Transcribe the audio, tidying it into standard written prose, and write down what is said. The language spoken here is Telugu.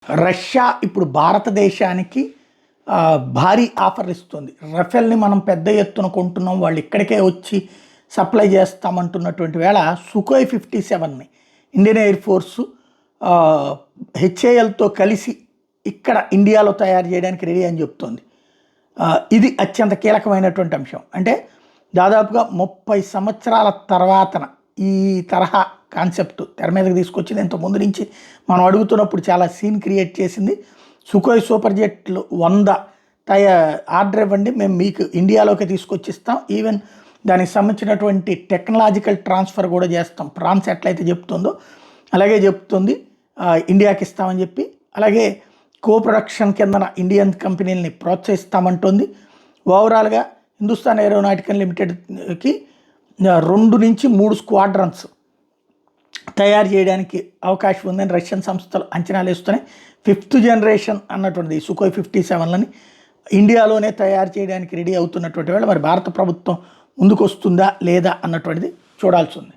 రష్యా ఇప్పుడు భారతదేశానికి భారీ ఆఫర్లు ఇస్తుంది. రఫేల్ని మనం పెద్ద ఎత్తున కొంటున్నాం, వాళ్ళు ఇక్కడికే వచ్చి సప్లై చేస్తామంటున్నటువంటి వేళ సుఖోయ్ 57ని ఇండియన్ ఎయిర్ ఫోర్సు హెచ్ఏఎల్తో కలిసి ఇక్కడ ఇండియాలో తయారు చేయడానికి రెడీ అని చెప్తోంది. ఇది అత్యంత కీలకమైనటువంటి అంశం. అంటే దాదాపుగా 30 సంవత్సరాల తర్వాతన ఈ తరహా కాన్సెప్ట్ తెర మీదకి తీసుకొచ్చింది. ఇంత ముందు నుంచి మనం అడుగుతున్నప్పుడు చాలా సీన్ క్రియేట్ చేసింది. సుఖోయ్ సూపర్ జెట్లు 100 ఆర్డర్ ఇవ్వండి, మేము మీకు ఇండియాలోకి తీసుకొచ్చిస్తాం, ఈవెన్ దానికి సంబంధించినటువంటి టెక్నాలజికల్ ట్రాన్స్ఫర్ కూడా చేస్తాం, ఫ్రాన్స్ ఎట్లయితే చెప్తుందో అలాగే చెప్తుంది, ఇండియాకి ఇస్తామని చెప్పి. అలాగే కో ప్రొడక్షన్ కిందన ఇండియన్ కంపెనీలని ప్రోత్సహిస్తామంటుంది. ఓవరాల్గా హిందుస్థాన్ ఏరోనాటికల్ లిమిటెడ్కి 2 నుంచి 3 స్క్వాడ్రన్స్ తయారు చేయడానికి అవకాశం ఉందని రష్యన్ సంస్థలు అంచనాలు వేస్తున్నాయి. 5th జనరేషన్ అన్నటువంటిది సుఖోయ్ 57లని ఇండియాలోనే తయారు చేయడానికి రెడీ అవుతున్నటువంటి వేళ మరి భారత ప్రభుత్వం ముందుకు వస్తుందా లేదా అన్నటువంటిది చూడాల్సి ఉంది.